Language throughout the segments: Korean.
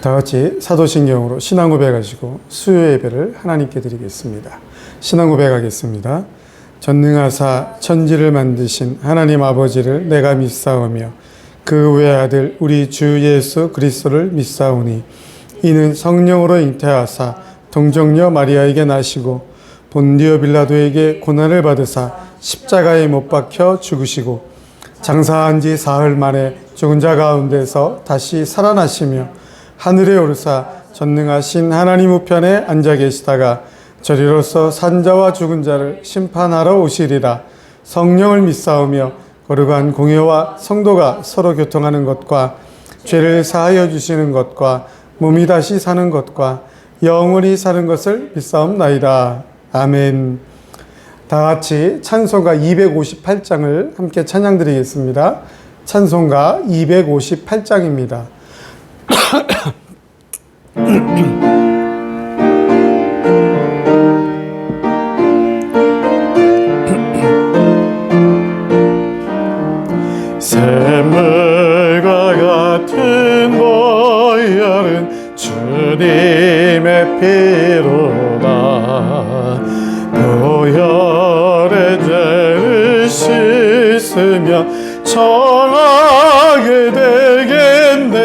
다 같이 사도신경으로 신앙 고백하시고 수요 예배를 하나님께 드리겠습니다. 신앙 고백하겠습니다. 전능하사 천지를 만드신 하나님 아버지를 내가 믿사오며 그 외아들 우리 주 예수 그리스도를 믿사오니 이는 성령으로 잉태하사 동정녀 마리아에게 나시고 본디오 빌라도에게 고난을 받으사 십자가에 못 박혀 죽으시고 장사한 지 사흘 만에 죽은 자 가운데서 다시 살아나시며 하늘에 오르사 전능하신 하나님 우편에 앉아 계시다가 저리로서 산자와 죽은 자를 심판하러 오시리라. 성령을 믿사오며 거룩한 공회와 성도가 서로 교통하는 것과 죄를 사하여 주시는 것과 몸이 다시 사는 것과 영원히 사는 것을 믿사옵나이다. 아멘. 다 같이 찬송가 258장을 함께 찬양드리겠습니다. 찬송가 258장입니다. 샘물과 같은 보혈은 주님의 피로다. 보혈의 죄를 씻으며 정하게 되겠네.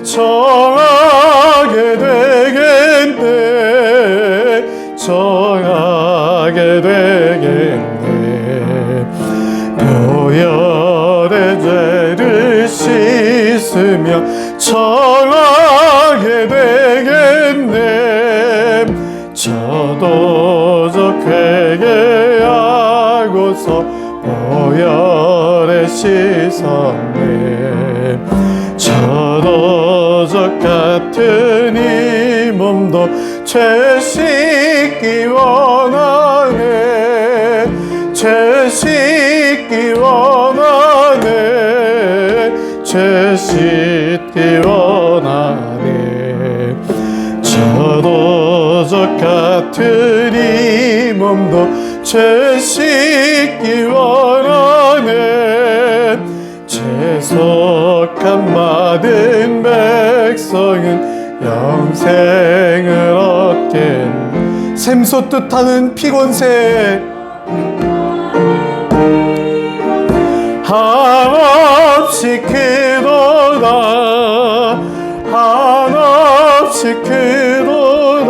정하게 되겠네. 정하게 되겠네. 보혈의 죄를 씻으며 정하게 되겠네. 저도적 회개하고서 보혈에 씻었네. 저도적 같은 이 몸도 죄 씻기 원하네. 죄 씻기 원하네. 죄 씻기 원하네. 저도적 같은 이 몸도 죄 씻기 원하네. 죄속함 받은 백성은 영생을 얻겠네. 샘솟듯 하는 피곤새 한없이 크도다. 한없이 크도다.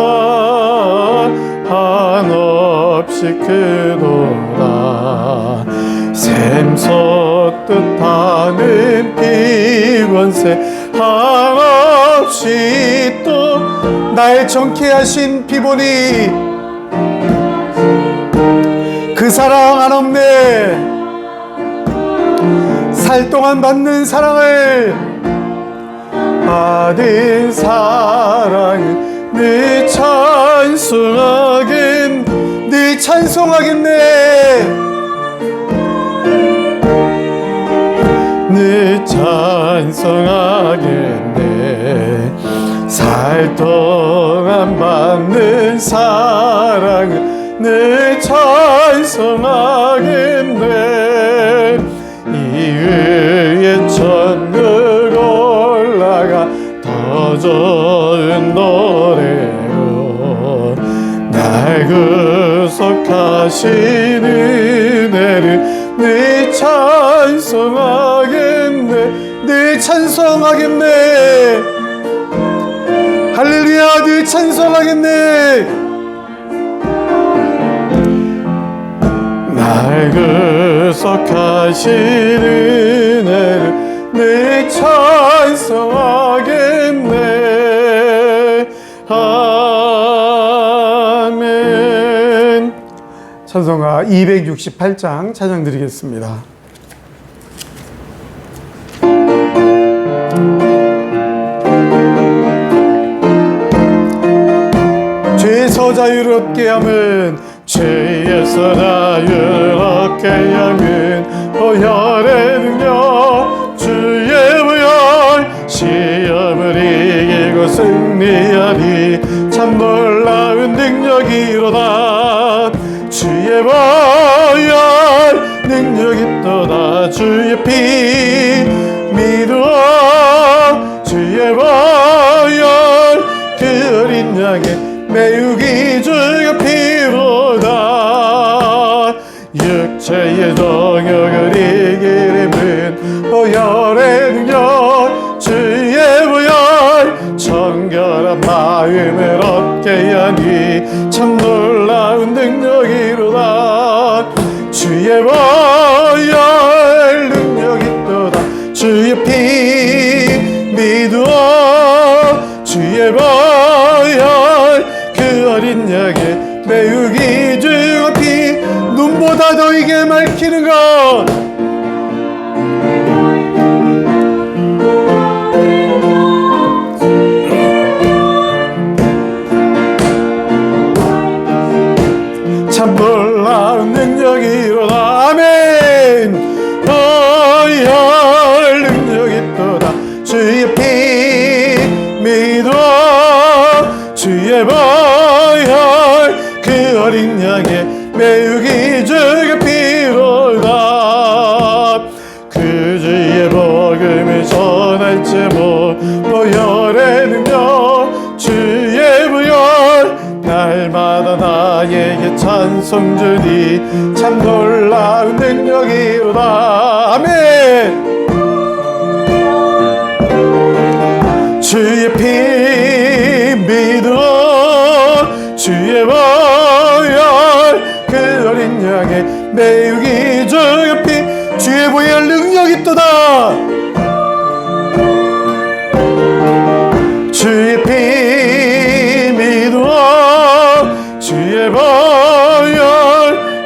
한없이 크도다. 샘솟듯 하는 피곤새 한없이 또 나의 정케하신 피보니 그 사랑 한없네. 살 동안 받는 사랑을 받은 사랑은 늘 찬송하겠네. 늘 찬송하겠네. 살 동안 받는 사랑은 늘 찬송하겠네. 이 위에 천국 올라가 더 좋은 노래로 날 구속하신 은혜를 늘 찬송하겠네. 늘 찬송하겠네. 할렐루야. 늘 찬송하겠네. 날 구속하신 은혜를 늘 찬송하겠네. 아멘. 찬송가 268장 찬양드리겠습니다. 죄에서 자유를 얻게 함은 죄에서 자유를 얻게 함은 보혈의 능력. 주의 보혈 시험을 이기고 승리하리. 참 놀라운 능력이로다. 주의 보혈 능력이 떠나 주의 피 믿어 주의 보혈 매우기 주의 피로다. 육체의 정욕을 이기림은 보혈의 능력 주의 보혈 정결한 마음을 얻게 하니 참 놀라운 능력이로다. 주의 보혈 능력이 있도다. 주의 피 믿어 주의 보혈 그 어린 양의 매우기 주의 피 눈보다 너에게 밝히는 것. 참 놀라운 능력이로다. 아멘. 보혈 능력이 있도다. 주의 피 믿어 주의 보혈 그 어린 양의 매우기 주의 피로다. 그 주의 복음을 전할 제목 보혈의 능력 주의 보혈 날마다 나에게 찬송 주니 참 놀라운 능력이로다. 아멘. 주의 피 믿어 주의 보혈 그 어린 양의 매우기 주의 피 주의 보혈 능력 있도다. 주의 피 믿어 주의 보혈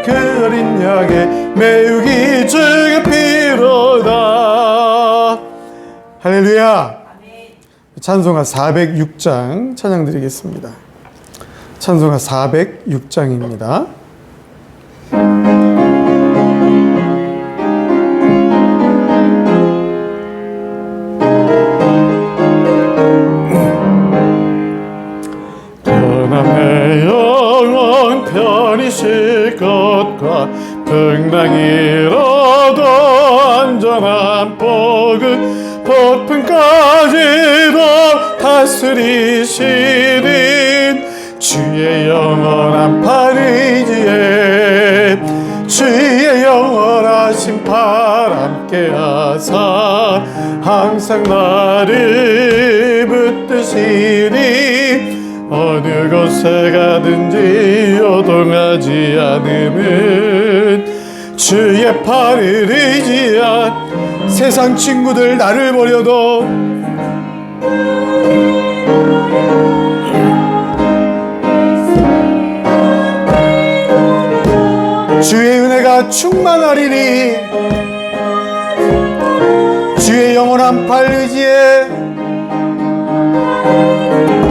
그 어린 양의 매우기 주의 피로다. 할렐루야. 찬송가 406장 찬양 드리겠습니다. 찬송가 406장입니다. 떠남의 영혼 편히 쉴 것과 풍랑이로도 안전한 복은 폭풍까지도 다스리시는 주의 영원한 팔 의지에 주의 영원하신 팔 함께 하사 항상 나를 붙드시니 어느 곳에 가든지 요동하지 않음은 주의 팔을 의지한 세상 친구들 나를 버려도 주의 은혜가 충만하리니 주의 영원한 팔 의지에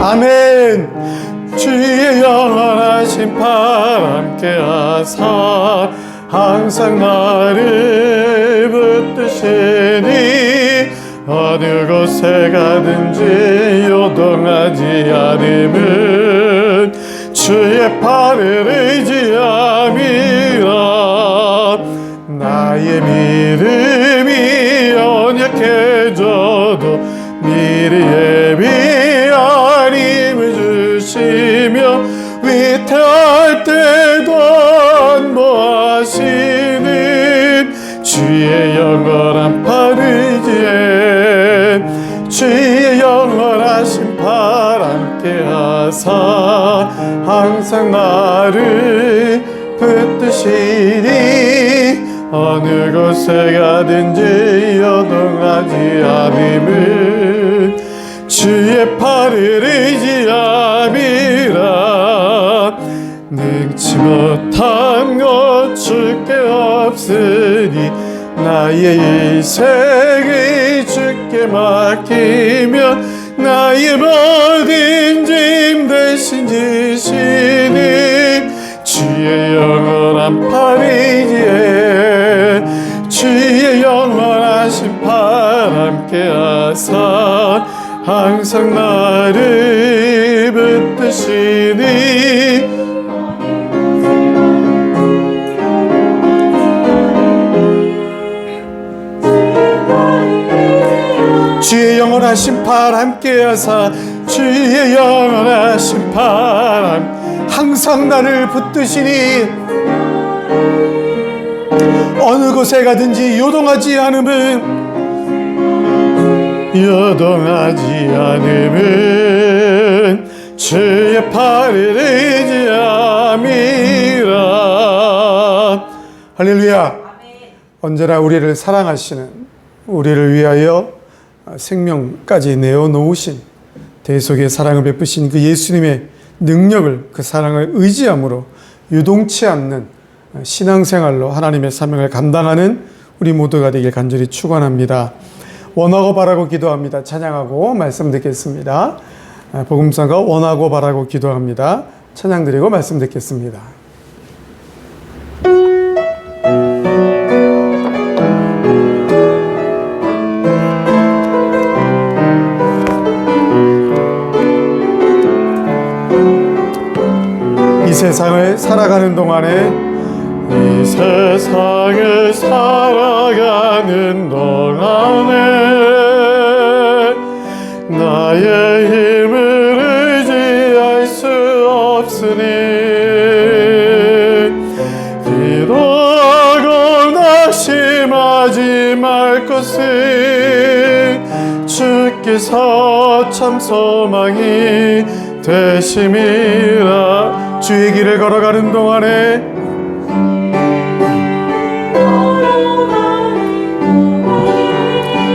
아멘. 주의 영원하신 팔 함께 하사 항상 나를 붙드시니 어느 곳에 가든지 요동하지 않음은 주의 팔을 의지함이라. 나의 믿음이 연약해져도 미리 예비한 힘을 주시며 위태할 때도 안보하시는 주의 영원한 팔 의지에 주의 영원하신 팔 함께 하사 항상 나를 붙드시니 어느 곳에 가든지 요동하지 않음은 주의 팔을 의지함이라. 능치 못한 것 주께 없으니 나의 인생을 주께 맡기며 나의 모든 짐 대신 지시는 주의 영원한 팔 의지에 주의 영원하신 팔 함께 하사 항상 나를 붙드시니 주의 영원하신 팔 함께 하사 주의 영원하신 팔 함께 항상 나를 붙드시니 어느 곳에 가든지 요동하지 않음은 주의 팔을 의지함이라. 할렐루야. 언제나 우리를 사랑하시는, 우리를 위하여 생명까지 내어놓으신, 대속의 사랑을 베푸신 그 예수님의 능력을, 그 사랑을 의지함으로 유동치 않는 신앙생활로 하나님의 사명을 감당하는 우리 모두가 되길 간절히 축원합니다. 원하고 바라고 기도합니다. 찬양하고 말씀 듣겠습니다. 복음사가 원하고 바라고 기도합니다. 찬양 드리고 말씀 듣겠습니다. 이 세상을 살아가는 동안에 이 세상을 살아가는 동안에 나의 힘을 의지할 수 없으니 기도하고 낙심하지 말 것은 주께서 참 소망이 되심이라. 주의 길을 걸어가는 동안에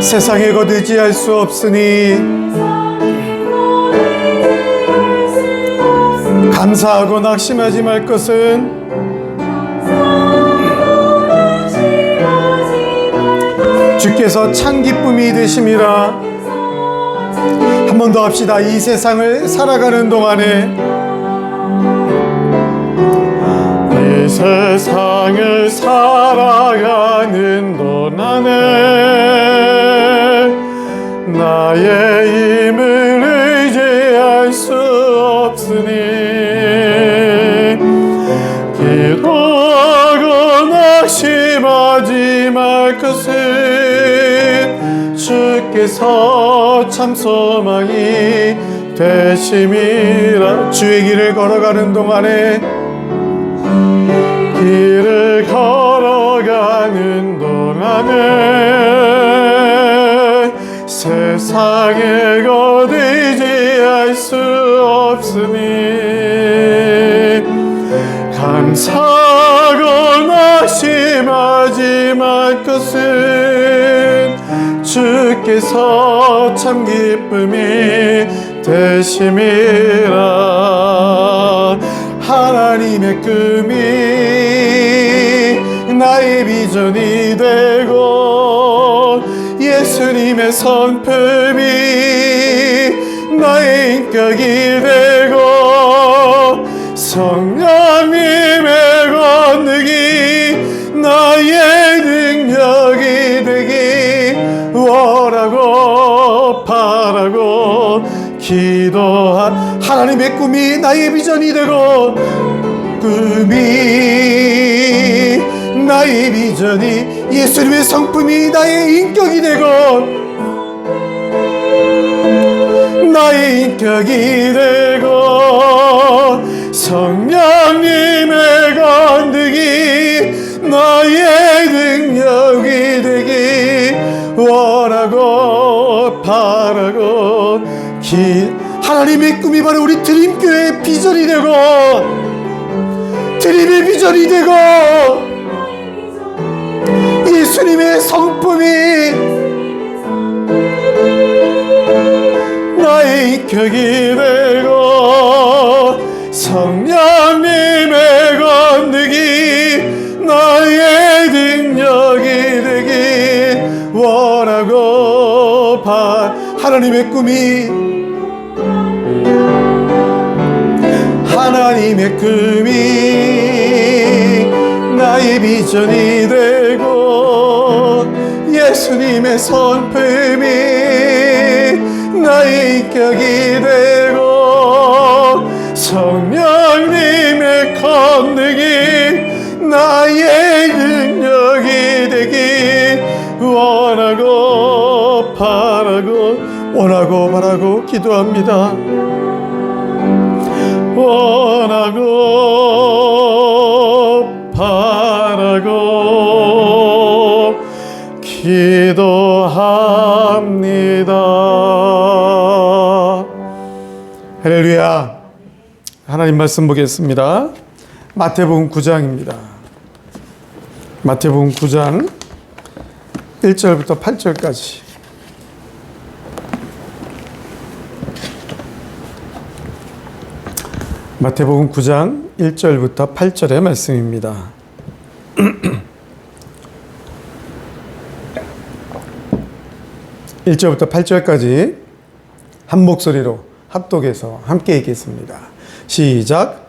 세상에 곧 의지할 수 없으니 감사하고 낙심하지 말 것은 주께서 참 기쁨이 되심이라. 한 번 더 합시다. 이 세상을 살아가는 동안에 이 세상을 살아가는 동안에 나의 힘을 의지할 수 없으니 기도하고 낙심하지 말 것은 주께서 참 소망이 되심이라. 주의 길을 걸어가는 동안에 길을 걸어가는 동안에 세상에 곧 의지할 수 없으니 감사하고 낙심하지 말 것은 주께서 참 기쁨이 되심이라. 하나님의 꿈이 나의 비전이 되고 예수님의 성품이 나의 인격이 되고 성령님의 권능이 나의 능력이 되기 원하고 바라고 기도한 하나님의 꿈이 나의 비전이 되고 꿈이 나의 비전이 예수님의 성품이 나의 인격이 되고 나의 인격이 되고 성령님의 권능이 나의 능력이 되기 원하고 바라고 하나님의 꿈이 바로 우리 드림교회의 비전이 되고 드림의 비전이 되고 예수님의 성품이 나의 인격이 되고 성령님의 권능이 나의 능력이 되기 원하고 하나님의 꿈이 하나님의 꿈이 나의 비전이 되고 예수님의 성품이 나의 인격이 되고 성령님의 권능이 나의 능력이 되기 원하고 바라고 기도합니다. 원하고 바라고 기도합니다. 할렐루야. 하나님 말씀 보겠습니다. 마태복음 9장입니다. 마태복음 9장 1절부터 8절까지. 마태복음 9장 1절부터 8절의 말씀입니다. 1절부터 8절까지 한 목소리로 합독해서 함께 읽겠습니다. 시작.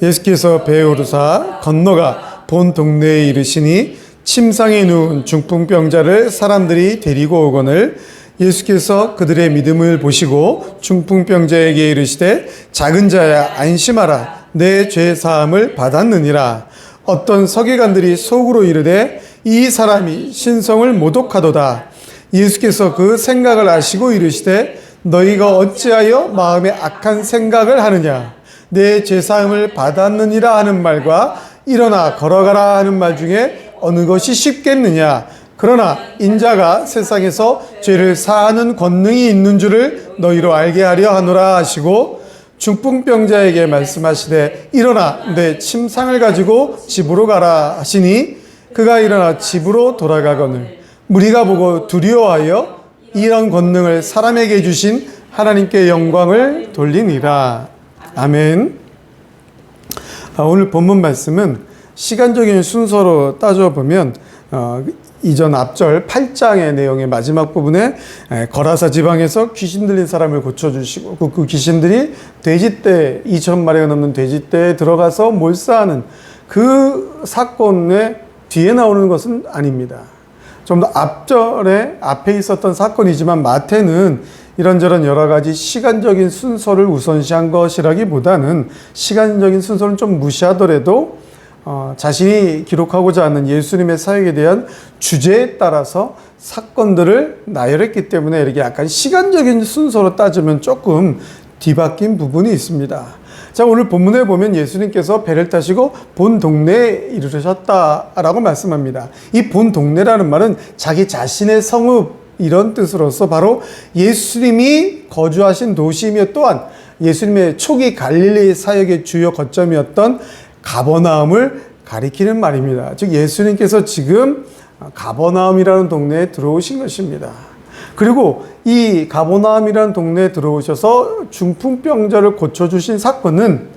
예수께서 배에 오르사 건너가 본 동네에 이르시니 침상에 누운 중풍병자를 사람들이 데리고 오거늘 예수께서 그들의 믿음을 보시고 중풍병자에게 이르시되 작은 자야 안심하라 내 죄 사함을 받았느니라. 어떤 서기관들이 속으로 이르되 이 사람이 신성을 모독하도다. 예수께서 그 생각을 아시고 이르시되 너희가 어찌하여 마음에 악한 생각을 하느냐. 내 죄 사함을 받았느니라 하는 말과 일어나 걸어가라 하는 말 중에 어느 것이 쉽겠느냐. 그러나 인자가 세상에서 죄를 사하는 권능이 있는 줄을 너희로 알게 하려 하노라 하시고 중풍병자에게 말씀하시되 일어나 내 침상을 가지고 집으로 가라 하시니 그가 일어나 집으로 돌아가거늘 무리가 보고 두려워하여 이런 권능을 사람에게 주신 하나님께 영광을 돌리니라. 아멘. 오늘 본문 말씀은 시간적인 순서로 따져보면 이전 앞절 8장의 내용의 마지막 부분에 거라사 지방에서 귀신 들린 사람을 고쳐주시고 그 귀신들이 돼지떼 2,000마리가 넘는 돼지떼에 들어가서 몰사하는 그 사건의 뒤에 나오는 것은 아닙니다. 좀 더 앞에 있었던 사건이지만 마태는 이런저런 여러 가지 시간적인 순서를 우선시한 것이라기보다는 시간적인 순서는 좀 무시하더라도 자신이 기록하고자 하는 예수님의 사역에 대한 주제에 따라서 사건들을 나열했기 때문에 이렇게 약간 시간적인 순서로 따지면 조금 뒤바뀐 부분이 있습니다. 자, 오늘 본문에 보면 예수님께서 배를 타시고 본 동네에 이르셨다라고 말씀합니다. 이 본 동네라는 말은 자기 자신의 성읍 이런 뜻으로서 바로 예수님이 거주하신 도시이며 또한 예수님의 초기 갈릴리 사역의 주요 거점이었던 가버나움을 가리키는 말입니다. 즉 예수님께서 지금 가버나움이라는 동네에 들어오신 것입니다. 그리고 이 가버나움이라는 동네에 들어오셔서 중풍병자를 고쳐주신 사건은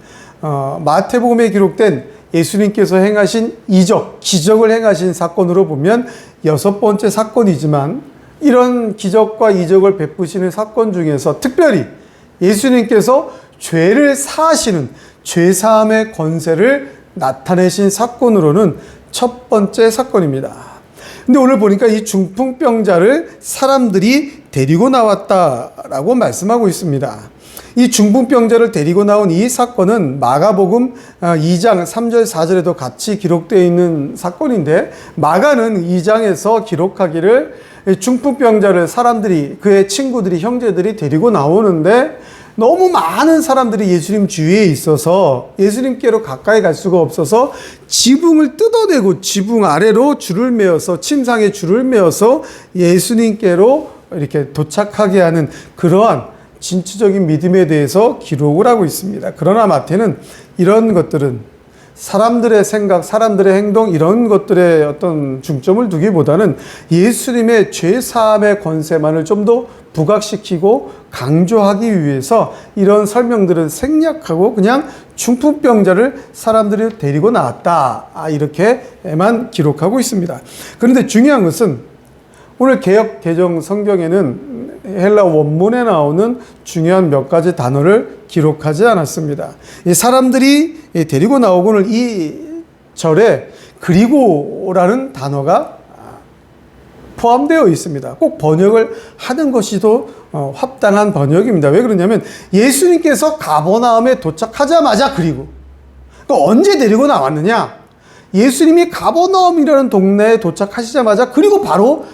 마태복음에 기록된 예수님께서 행하신 이적, 기적을 행하신 사건으로 보면 6번째 사건이지만 이런 기적과 이적을 베푸시는 사건 중에서 특별히 예수님께서 죄를 사하시는 죄사함의 권세를 나타내신 사건으로는 첫 번째 사건입니다. 근데 오늘 보니까 이 중풍병자를 사람들이 데리고 나왔다라고 말씀하고 있습니다. 이 중풍병자를 데리고 나온 이 사건은 마가복음 2장 3절 4절에도 같이 기록되어 있는 사건인데 마가는 2장에서 기록하기를 중풍병자를 사람들이 그의 친구들이 형제들이 데리고 나오는데 너무 많은 사람들이 예수님 주위에 있어서 예수님께로 가까이 갈 수가 없어서 지붕을 뜯어내고 지붕 아래로 줄을 메어서 침상에 줄을 메어서 예수님께로 이렇게 도착하게 하는 그러한 진취적인 믿음에 대해서 기록을 하고 있습니다. 그러나 마태는 이런 것들은 사람들의 생각, 사람들의 행동 이런 것들에 어떤 중점을 두기보다는 예수님의 죄사함의 권세만을 좀 더 부각시키고 강조하기 위해서 이런 설명들을 생략하고 그냥 중풍병자를 사람들이 데리고 나왔다 이렇게만 기록하고 있습니다. 그런데 중요한 것은 오늘 개역 개정 성경에는 헬라 원문에 나오는 중요한 몇 가지 단어를 기록하지 않았습니다. 이 사람들이 데리고 나오고는 이 절에 그리고라는 단어가 포함되어 있습니다. 꼭 번역을 하는 것이 더 합당한 번역입니다. 왜 그러냐면 예수님께서 가버나움에 도착하자마자 그리고 그러니까 언제 데리고 나왔느냐? 예수님이 가버나움이라는 동네에 도착하시자마자 그리고 바로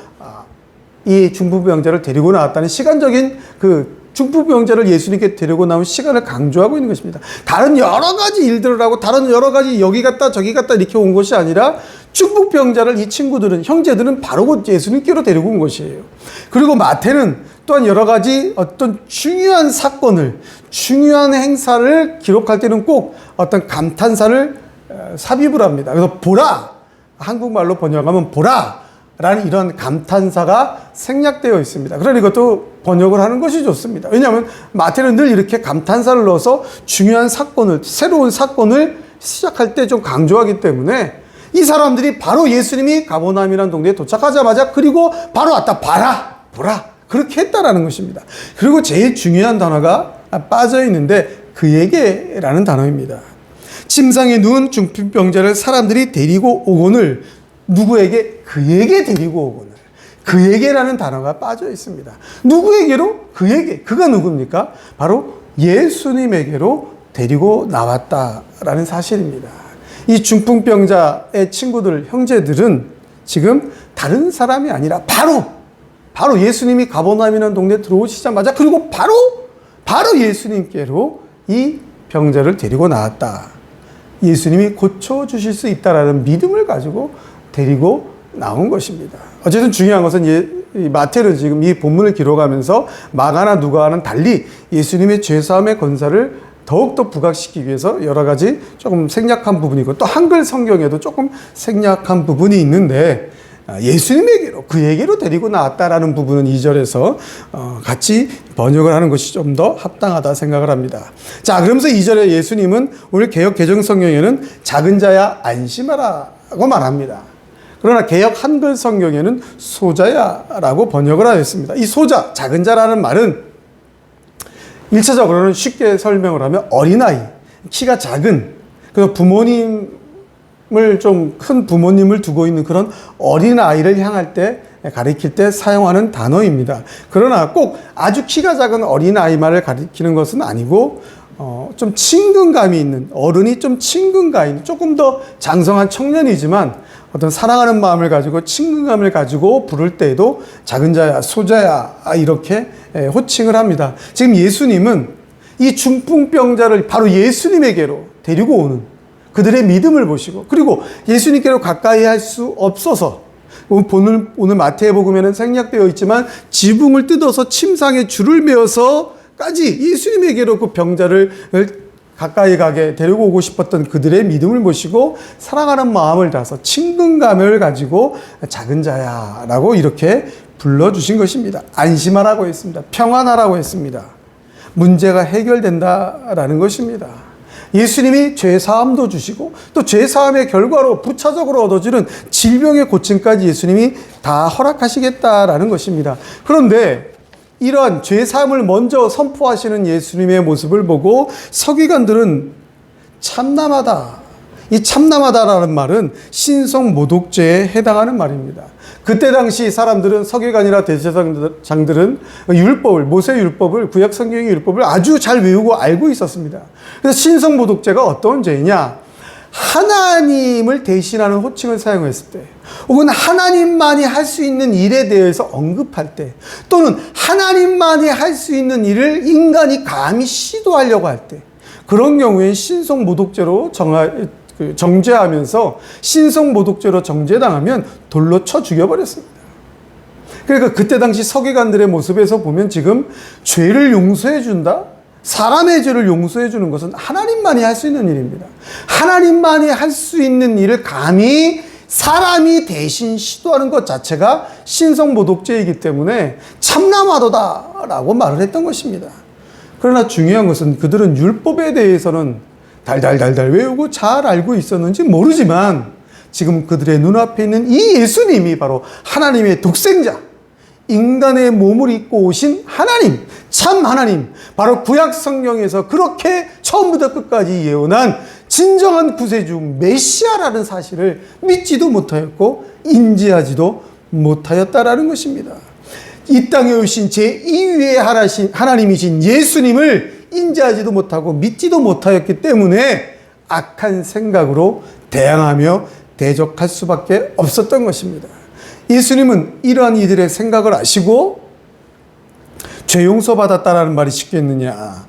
이 중풍병자를 데리고 나왔다는 시간적인 그 중풍병자를 예수님께 데리고 나온 시간을 강조하고 있는 것입니다. 다른 여러 가지 일들을 하고 다른 여러 가지 여기 갔다 저기 갔다 이렇게 온 것이 아니라 중풍병자를 이 친구들은 형제들은 바로 곧 예수님께로 데리고 온 것이에요. 그리고 마태는 또한 여러 가지 어떤 중요한 사건을 중요한 행사를 기록할 때는 꼭 어떤 감탄사를 삽입을 합니다. 그래서 보라, 한국말로 번역하면 보라 라는 이런 감탄사가 생략되어 있습니다. 그러니 이것도 번역을 하는 것이 좋습니다. 왜냐하면 마태는 늘 이렇게 감탄사를 넣어서 중요한 사건을, 새로운 사건을 시작할 때 좀 강조하기 때문에 이 사람들이 바로 예수님이 가버나움이라는 동네에 도착하자마자 그리고 바로 왔다, 봐라, 보라, 그렇게 했다라는 것입니다. 그리고 제일 중요한 단어가 빠져 있는데 그에게라는 단어입니다. 침상에 누운 중풍병자를 사람들이 데리고 오거늘, 누구에게? 그에게 데리고 오거늘. 그에게라는 단어가 빠져 있습니다. 누구에게로? 그에게. 그가 누굽니까? 바로 예수님에게로 데리고 나왔다라는 사실입니다. 이 중풍병자의 친구들, 형제들은 지금 다른 사람이 아니라 바로 예수님이 가버나움이라는 동네에 들어오시자마자 그리고 바로 예수님께로 이 병자를 데리고 나왔다. 예수님이 고쳐주실 수 있다라는 믿음을 가지고 데리고 나온 것입니다. 어쨌든 중요한 것은 마태는 지금 이 본문을 기록하면서 마가나 누가와는 달리 예수님의 죄사함의 권세를 더욱더 부각시키기 위해서 여러 가지 조금 생략한 부분이고 또 한글 성경에도 조금 생략한 부분이 있는데 예수님에게로 그에게로 데리고 나왔다라는 부분은 2절에서 같이 번역을 하는 것이 좀 더 합당하다 생각을 합니다. 자, 그러면서 2절에 예수님은 오늘 개역 개정 성경에는 작은 자야 안심하라고 말합니다. 그러나 개역 한글 성경에는 소자야라고 번역을 하였습니다. 이 소자, 작은 자라는 말은 1차적으로는 쉽게 설명을 하면 어린아이, 키가 작은, 그래서 부모님을 좀 큰 부모님을 두고 있는 그런 어린아이를 향할 때 가리킬 때 사용하는 단어입니다. 그러나 꼭 아주 키가 작은 어린아이만을 가리키는 것은 아니고 좀 친근감이 있는, 어른이 좀 친근감이 있는, 조금 더 장성한 청년이지만 어떤 사랑하는 마음을 가지고 친근감을 가지고 부를 때에도 작은 자야, 소자야 이렇게 호칭을 합니다. 지금 예수님은 이 중풍병자를 바로 예수님에게로 데리고 오는 그들의 믿음을 보시고 그리고 예수님께로 가까이 할 수 없어서 오늘 마태복음에는 생략되어 있지만 지붕을 뜯어서 침상에 줄을 메어서까지 예수님에게로 그 병자를 가까이 가게 데리고 오고 싶었던 그들의 믿음을 보시고 사랑하는 마음을 다해서 친근감을 가지고 작은 자야 라고 이렇게 불러주신 것입니다. 안심하라고 했습니다. 평안하라고 했습니다. 문제가 해결된다라는 것입니다. 예수님이 죄사함도 주시고 또 죄사함의 결과로 부차적으로 얻어지는 질병의 고침까지 예수님이 다 허락하시겠다라는 것입니다. 그런데 이러한 죄사함을 먼저 선포하시는 예수님의 모습을 보고 서기관들은 참남하다. 이 참남하다라는 말은 신성모독죄에 해당하는 말입니다. 그때 당시 사람들은 서기관이나 대제사장들은 율법을, 모세 율법을, 구약 성경의 율법을 아주 잘 외우고 알고 있었습니다. 그래서 신성모독죄가 어떤 죄냐? 하나님을 대신하는 호칭을 사용했을 때, 혹은 하나님만이 할 수 있는 일에 대해서 언급할 때, 또는 하나님만이 할 수 있는 일을 인간이 감히 시도하려고 할 때, 그런 경우에 신성모독죄로 정죄하면서 신성모독죄로 정죄당하면 돌로 쳐 죽여버렸습니다. 그러니까 그때 당시 서기관들의 모습에서 보면 지금 죄를 용서해준다? 사람의 죄를 용서해주는 것은 하나님만이 할 수 있는 일입니다. 하나님만이 할 수 있는 일을 감히 사람이 대신 시도하는 것 자체가 신성모독죄이기 때문에 참남하도다라고 말을 했던 것입니다. 그러나 중요한 것은 그들은 율법에 대해서는 달달달달 외우고 잘 알고 있었는지 모르지만 지금 그들의 눈앞에 있는 이 예수님이 바로 하나님의 독생자, 인간의 몸을 입고 오신 하나님, 참 하나님, 바로 구약 성경에서 그렇게 처음부터 끝까지 예언한 진정한 구세주 메시아라는 사실을 믿지도 못하였고 인지하지도 못하였다라는 것입니다. 이 땅에 오신 제2위의 하나님이신 예수님을 인지하지도 못하고 믿지도 못하였기 때문에 악한 생각으로 대항하며 대적할 수밖에 없었던 것입니다. 예수님은 이러한 이들의 생각을 아시고 죄 용서받았다라는 말이 쉽겠느냐?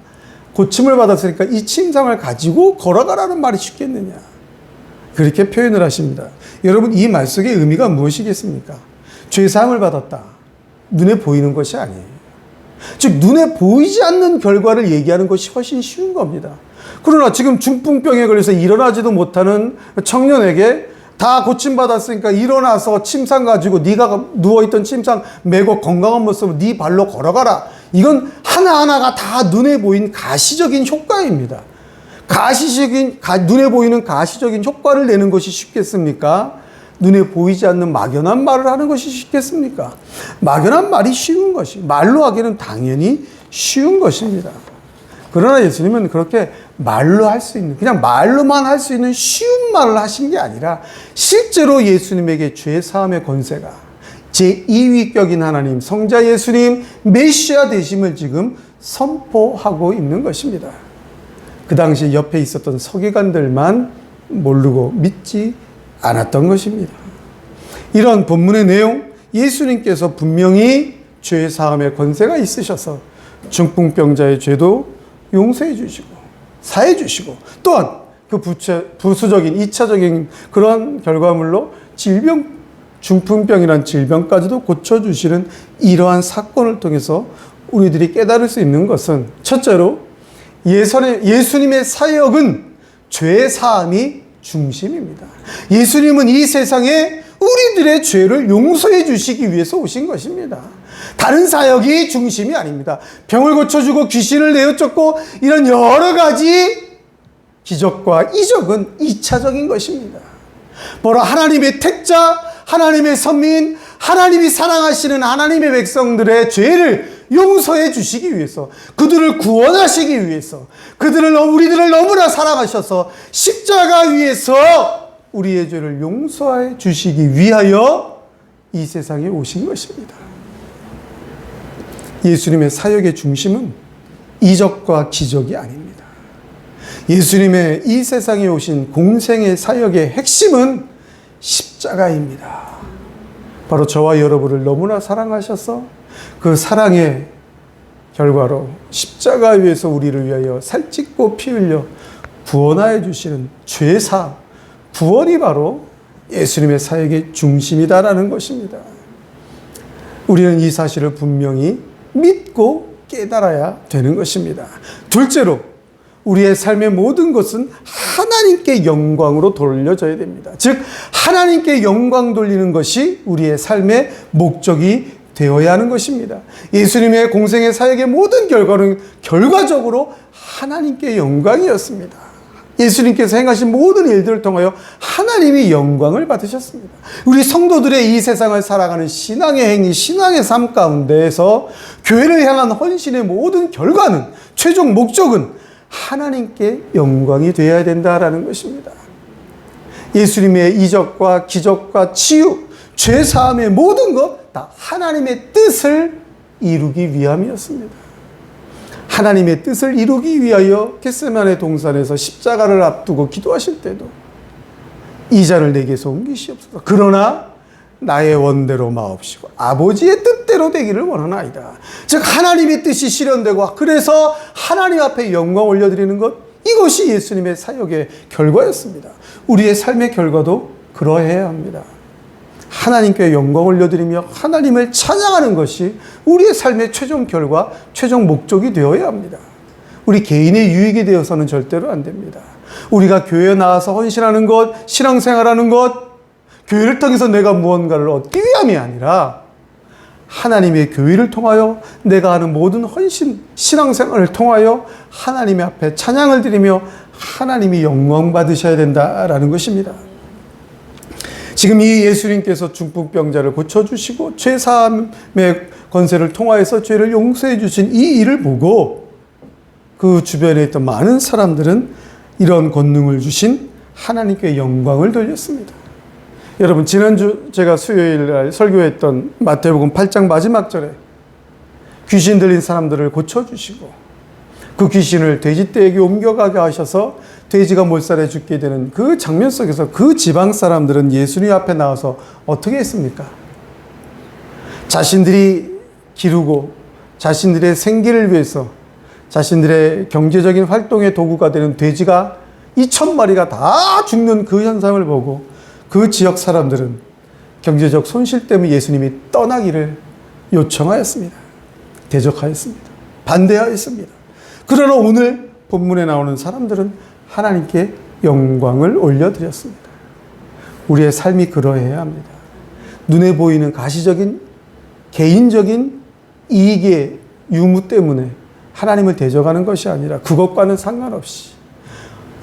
고침을 받았으니까 이 침상을 가지고 걸어가라는 말이 쉽겠느냐? 그렇게 표현을 하십니다. 여러분, 이 말 속의 의미가 무엇이겠습니까? 죄사함을 받았다. 눈에 보이는 것이 아니에요. 즉 눈에 보이지 않는 결과를 얘기하는 것이 훨씬 쉬운 겁니다. 그러나 지금 중풍병에 걸려서 일어나지도 못하는 청년에게 다 고침받았으니까 일어나서 침상 가지고 네가 누워있던 침상 메고 건강한 모습으로 네 발로 걸어가라. 이건 하나하나가 다 눈에 보인 가시적인 효과입니다. 눈에 보이는 가시적인 효과를 내는 것이 쉽겠습니까? 눈에 보이지 않는 막연한 말을 하는 것이 쉽겠습니까? 막연한 말이 쉬운 것이, 말로 하기는 당연히 쉬운 것입니다. 그러나 예수님은 그렇게 말로 할 수 있는, 그냥 말로만 할 수 있는 쉬운 말을 하신 게 아니라 실제로 예수님에게 죄 사함의 권세가 제2위격인 하나님, 성자 예수님, 메시아 되심을 지금 선포하고 있는 것입니다. 그 당시 옆에 있었던 서기관들만 모르고 믿지 않았던 것입니다. 이런 본문의 내용, 예수님께서 분명히 죄 사함의 권세가 있으셔서 중풍병자의 죄도 용서해 주시고 사해 주시고 또한 그 부수적인 2차적인 그런 결과물로 중풍병이란 질병까지도 고쳐주시는 이러한 사건을 통해서 우리들이 깨달을 수 있는 것은 첫째로 예수님의 사역은 죄 사함이 중심입니다. 예수님은 이 세상에 우리들의 죄를 용서해 주시기 위해서 오신 것입니다. 다른 사역이 중심이 아닙니다. 병을 고쳐주고 귀신을 내어쫓고 이런 여러 가지 기적과 이적은 2차적인 것입니다. 바로 하나님의 택자, 하나님의 선민, 하나님이 사랑하시는 하나님의 백성들의 죄를 용서해 주시기 위해서, 그들을 구원하시기 위해서, 우리들을 너무나 사랑하셔서 십자가 위에서 우리의 죄를 용서해 주시기 위하여 이 세상에 오신 것입니다. 예수님의 사역의 중심은 이적과 기적이 아닙니다. 예수님의 이 세상에 오신 공생의 사역의 핵심은 십자가입니다. 바로 저와 여러분을 너무나 사랑하셔서 그 사랑의 결과로 십자가 위에서 우리를 위하여 살찢고 피 흘려 구원하여 주시는 죄사, 구원이 바로 예수님의 사역의 중심이다라는 것입니다. 우리는 이 사실을 분명히 믿고 깨달아야 되는 것입니다. 둘째로, 우리의 삶의 모든 것은 하나님께 영광으로 돌려져야 됩니다. 즉 하나님께 영광 돌리는 것이 우리의 삶의 목적이 되어야 하는 것입니다. 예수님의 공생의 사역의 모든 결과는 결과적으로 하나님께 영광이었습니다. 예수님께서 행하신 모든 일들을 통하여 하나님이 영광을 받으셨습니다. 우리 성도들의 이 세상을 살아가는 신앙의 행위, 신앙의 삶 가운데에서 교회를 향한 헌신의 모든 결과는, 최종 목적은 하나님께 영광이 되어야 된다라는 것입니다. 예수님의 이적과 기적과 치유, 죄 사함의 모든 것 다 하나님의 뜻을 이루기 위함이었습니다. 하나님의 뜻을 이루기 위하여 겟세마네 동산에서 십자가를 앞두고 기도하실 때도 이 잔을 내게서 옮기시옵소서. 그러나 나의 원대로 마옵시고 아버지의 뜻대로 되기를 원하나이다. 즉 하나님의 뜻이 실현되고 그래서 하나님 앞에 영광 올려드리는 것, 이것이 예수님의 사역의 결과였습니다. 우리의 삶의 결과도 그러해야 합니다. 하나님께 영광 올려드리며 하나님을 찬양하는 것이 우리의 삶의 최종 결과, 최종 목적이 되어야 합니다. 우리 개인의 유익이 되어서는 절대로 안 됩니다. 우리가 교회에 나와서 헌신하는 것, 신앙생활하는 것, 교회를 통해서 내가 무언가를 얻기 위함이 아니라 하나님의 교회를 통하여 내가 하는 모든 헌신, 신앙생활을 통하여 하나님의 앞에 찬양을 드리며 하나님이 영광 받으셔야 된다라는 것입니다. 지금 이 예수님께서 중풍병자를 고쳐주시고 죄사함의 권세를 통하여서 죄를 용서해 주신 이 일을 보고 그 주변에 있던 많은 사람들은 이런 권능을 주신 하나님께 영광을 돌렸습니다. 여러분, 지난주 제가 수요일 날 설교했던 마태복음 8장 마지막 절에 귀신 들린 사람들을 고쳐주시고 그 귀신을 돼지떼에게 옮겨가게 하셔서 돼지가 몰살해 죽게 되는 그 장면 속에서 그 지방 사람들은 예수님 앞에 나와서 어떻게 했습니까? 자신들이 기르고 자신들의 생계를 위해서 자신들의 경제적인 활동의 도구가 되는 돼지가 2,000마리가 다 죽는 그 현상을 보고 그 지역 사람들은 경제적 손실 때문에 예수님이 떠나기를 요청하였습니다. 대적하였습니다. 반대하였습니다. 그러나 오늘 본문에 나오는 사람들은 하나님께 영광을 올려드렸습니다. 우리의 삶이 그러해야 합니다. 눈에 보이는 가시적인 개인적인 이익의 유무 때문에 하나님을 대적하는 것이 아니라 그것과는 상관없이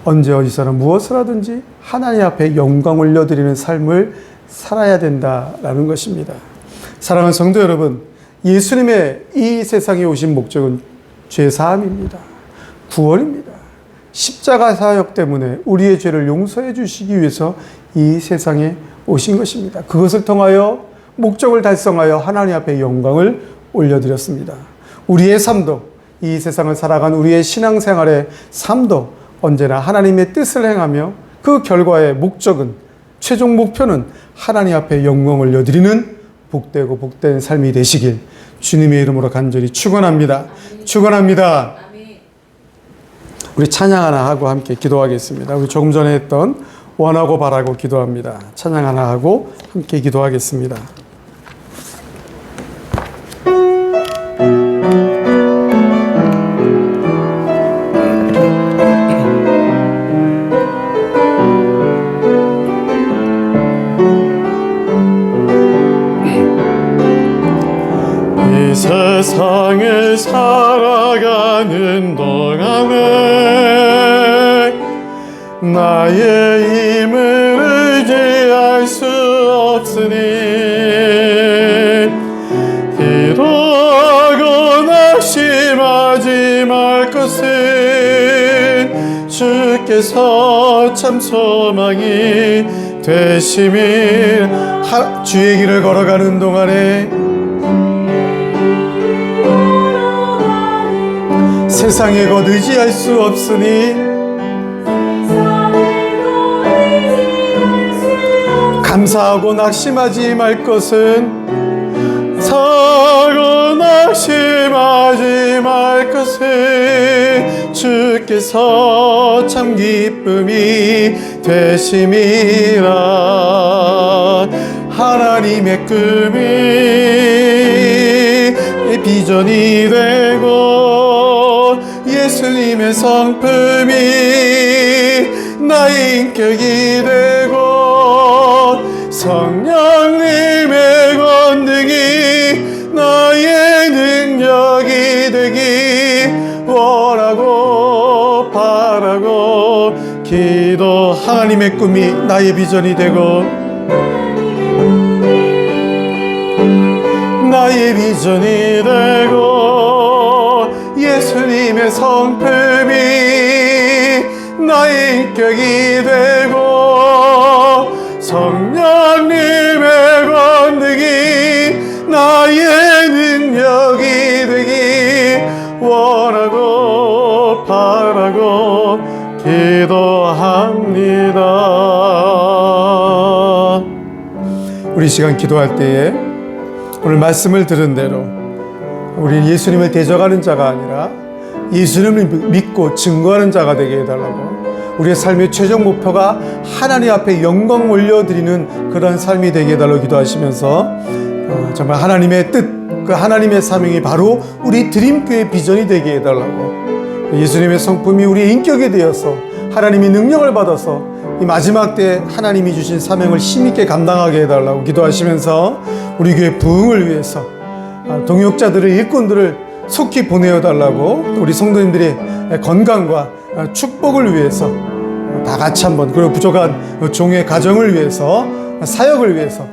언제 어디서나 무엇을 하든지 하나님 앞에 영광 올려드리는 삶을 살아야 된다라는 것입니다. 사랑하는 성도 여러분, 예수님의 이 세상에 오신 목적은 죄사함입니다. 구원입니다. 십자가 사역 때문에 우리의 죄를 용서해 주시기 위해서 이 세상에 오신 것입니다. 그것을 통하여 목적을 달성하여 하나님 앞에 영광을 올려드렸습니다. 우리의 삶도, 이 세상을 살아간 우리의 신앙생활의 삶도 언제나 하나님의 뜻을 행하며 그 결과의 목적은, 최종 목표는 하나님 앞에 영광을 올려드리는 복되고 복된 삶이 되시길 주님의 이름으로 간절히 축원합니다. 축원합니다. 우리 찬양 하나 하고 함께 기도하겠습니다. 우리 조금 전에 했던 원하고 바라고 기도합니다. 찬양 하나 하고 함께 기도하겠습니다. 이 세상을 살아가는 동안에 나의 힘을 의지할 수 없으니 이러고 낙심하지 말 것은 주께서 참 소망이 되심을. 주의 길을 걸어가는 동안에 세상에 곧 의지할 수 없으니 감사하고 낙심하지 말 것은, 사고 낙심하지 말 것은 주께서 참 기쁨이 되심이라. 하나님의 꿈이 비전이 되고 예수님의 성품이 나의 인격이 되고 성령님의 권능이 나의 능력이 되기 원하고 바라고 기도. 하나님의 꿈이 나의 비전이 되고 나의 비전이 되고 예수님의 성품이 나의 인격이 되고 성령님의 권능이 나의 능력이 되기 원하고 바라고 기도합니다. 우리 시간 기도할 때에 오늘 말씀을 들은 대로 우리는 예수님을 대적하는 자가 아니라 예수님을 믿고 증거하는 자가 되게 해달라고, 우리의 삶의 최종 목표가 하나님 앞에 영광 올려드리는 그런 삶이 되게 해달라고 기도하시면서 정말 하나님의 뜻, 그 하나님의 사명이 바로 우리 드림교회 비전이 되게 해달라고, 예수님의 성품이 우리의 인격이 되어서 하나님이 능력을 받아서 이 마지막 때 하나님이 주신 사명을 힘있게 감당하게 해달라고 기도하시면서 우리 교회 부흥을 위해서 동역자들을, 일꾼들을 속히 보내어달라고, 우리 성도님들의 건강과 축복을 위해서 다 같이 한번, 그리고 부족한 종의 가정을 위해서, 사역을 위해서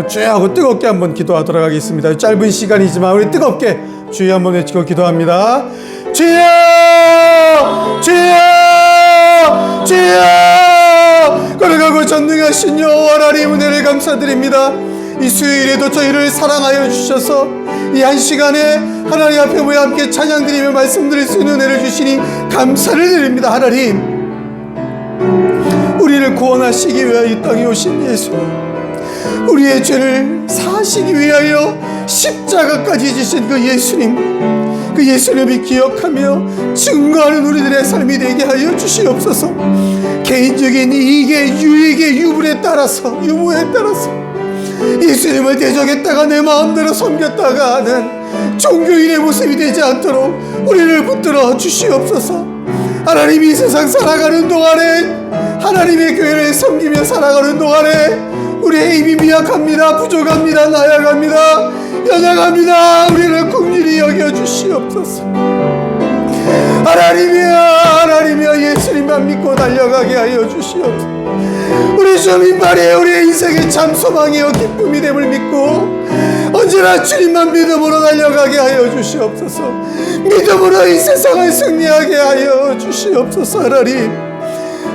쫙하고 뜨겁게 한번 기도하도록 하겠습니다. 짧은 시간이지만 우리 뜨겁게 주여 한번 외치고 기도합니다. 주여! 주여! 주여! 걸어가고 전능하신 여호와 하나님 은혜를 감사드립니다. 이 수요일에도 저희를 사랑하여 주셔서 이 한 시간에 하나님 앞에 모여 함께 찬양드리며 말씀드릴 수 있는 은혜를 주시니 감사를 드립니다. 하나님, 우리를 구원하시기 위하여 이 땅에 오신 예수님, 우리의 죄를 사하시기 위하여 십자가까지 지신 그 예수님, 그 예수님이 기억하며 증거하는 우리들의 삶이 되게 하여 주시옵소서. 개인적인 이익에, 유익에, 유무에 따라서 예수님을 대적했다가 내 마음대로 섬겼다가 하는 종교인의 모습이 되지 않도록 우리를 붙들어 주시옵소서. 하나님이 이 세상 살아가는 동안에, 하나님의 교회를 섬기며 살아가는 동안에 우리의 힘이 미약합니다. 부족합니다. 나약합니다. 연약합니다. 우리를 긍휼히 여겨 주시옵소서. 하나님이여 예수님만 믿고 달려가게 하여 주시옵소서. 우리 주님만이 우리의 인생의 참 소망이요 기쁨이 됨을 믿고 언제나 주님만 믿음으로 달려가게 하여 주시옵소서. 믿음으로 이 세상을 승리하게 하여 주시옵소서.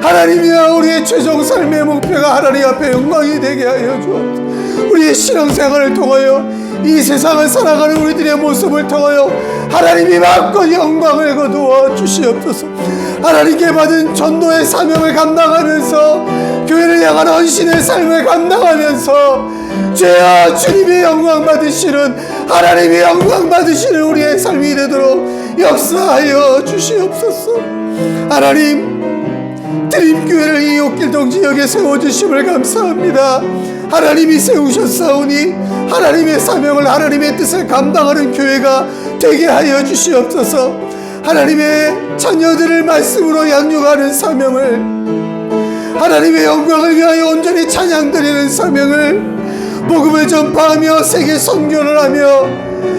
하나님이여 우리의 최종 삶의 목표가 하나님 앞에 영광이 되게 하여 주옵소서. 우리의 신앙생활을 통하여 이 세상을 살아가는 우리들의 모습을 통하여 하나님이 마음껏 영광을 거두어 주시옵소서. 하나님께 받은 전도의 사명을 감당하면서 교회를 향한 헌신의 삶을 감당하면서 주여 주님의 영광 받으시는, 하나님의 영광 받으시는 우리의 삶이 되도록 역사하여 주시옵소서. 하나님, 드림교회를 이 옷길동 지역에 세워주심을 감사합니다. 하나님이 세우셨사오니 하나님의 사명을, 하나님의 뜻을 감당하는 교회가 되게 하여 주시옵소서. 하나님의 자녀들을 말씀으로 양육하는 사명을, 하나님의 영광을 위하여 온전히 찬양드리는 사명을, 복음을 전파하며 세계 선교를 하며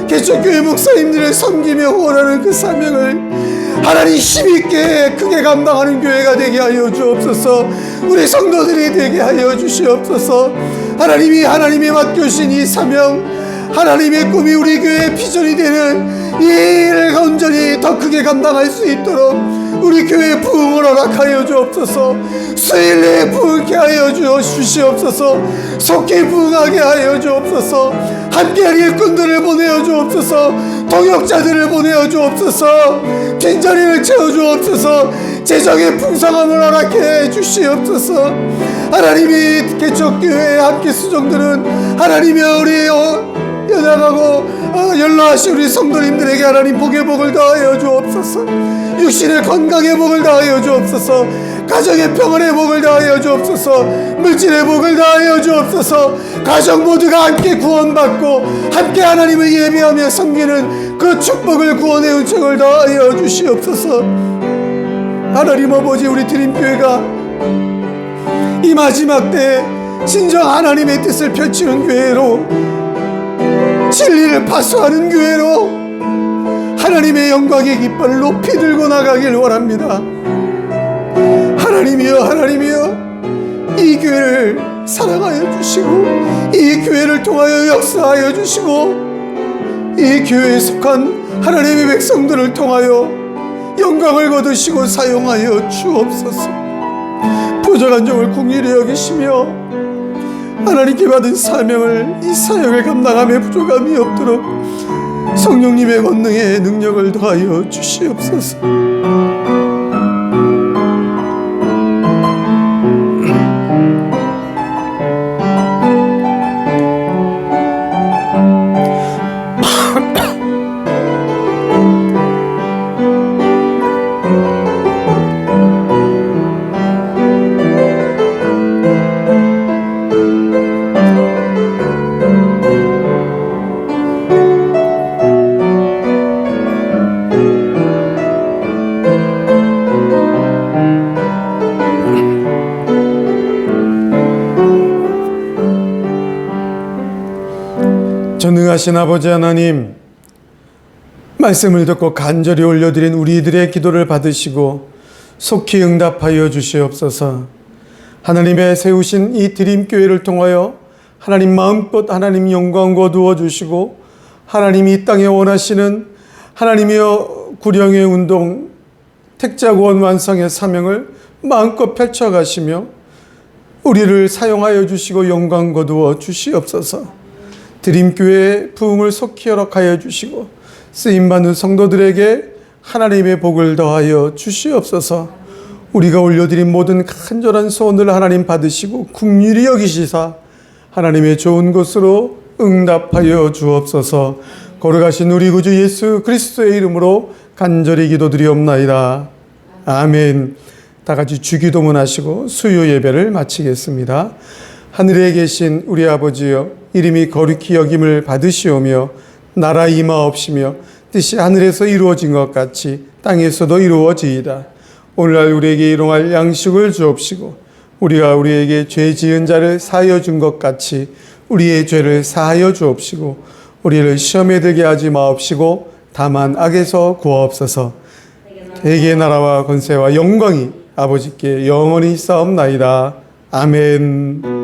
개척교회 목사님들을 섬기며 후원하는 그 사명을 하나님 힘있게 크게 감당하는 교회가 되게 하여 주옵소서. 우리 성도들이 되게 하여 주시옵소서. 하나님이 하나님의 맡겨주신 이 사명, 하나님의 꿈이 우리 교회의 비전이 되는 이 일을 온전히 더 크게 감당할 수 있도록 우리 교회의 부흥을 허락하여 주옵소서. 수일 내에 부흥케 하여 주시옵소서. 속히 부흥하게 하여 주옵소서. 함께할 일꾼들을 보내어 주옵소서. 동역자들을 보내어 주옵소서. 빈자리를 채워 주옵소서. 재정의 풍성함을 허락해 주시옵소서. 하나님이 개척교회의 함께 수종들은 하나님이 우리 연약하고 연로하신 우리 성도님들에게 하나님 복의 복을 더하여 주옵소서. 육신의 건강의 복을 더하여 주옵소서. 가정의 평안의 복을 더하여 주옵소서. 물질의 복을 더하여 주옵소서. 가정 모두가 함께 구원받고 함께 하나님을 예배하며 섬기는 그 축복을, 구원의 은총을 더하여 주시옵소서. 하나님 아버지, 우리 드림교회가 이 마지막 때에 진정 하나님의 뜻을 펼치는 교회로, 진리를 파수하는 교회로 하나님의 영광의 깃발을 높이 들고 나가길 원합니다. 하나님이여 이 교회를 사랑하여 주시고 이 교회를 통하여 역사하여 주시고 이 교회에 속한 하나님의 백성들을 통하여 영광을 거두시고 사용하여 주옵소서. 부족한 종을 긍휼히 여기시며 하나님께 받은 사명을, 이 사역을 감당함에 부족함이 없도록 성령님의 권능의 능력을 더하여 주시옵소서. 전능하신 아버지 하나님, 말씀을 듣고 간절히 올려드린 우리들의 기도를 받으시고 속히 응답하여 주시옵소서. 하나님의 세우신 이 드림교회를 통하여 하나님 마음껏 하나님 영광 거두어 주시고 하나님이 이 땅에 원하시는 하나님이여 구령의 운동, 택자구원 완성의 사명을 마음껏 펼쳐가시며 우리를 사용하여 주시고 영광 거두어 주시옵소서. 드림교회의 부흥을 속히 허락하여 주시고 쓰임받는 성도들에게 하나님의 복을 더하여 주시옵소서. 우리가 올려드린 모든 간절한 소원을 하나님 받으시고 긍휼히 여기시사 하나님의 좋은 곳으로 응답하여 주옵소서. 거룩하신 우리 구주 예수 그리스도의 이름으로 간절히 기도드리옵나이다. 아멘. 다 같이 주기도문 하시고 수요 예배를 마치겠습니다. 하늘에 계신 우리 아버지여, 이름이 거룩히 여김을 받으시오며 나라 임하옵시며 뜻이 하늘에서 이루어진 것 같이 땅에서도 이루어지이다. 오늘날 우리에게 일용할 양식을 주옵시고 우리가 우리에게 죄 지은 자를 사하여 준 것 같이 우리의 죄를 사하여 주옵시고 우리를 시험에 들게 하지 마옵시고 다만 악에서 구하옵소서. 대개 나라와 권세와 영광이 아버지께 영원히 있사옵나이다. 아멘.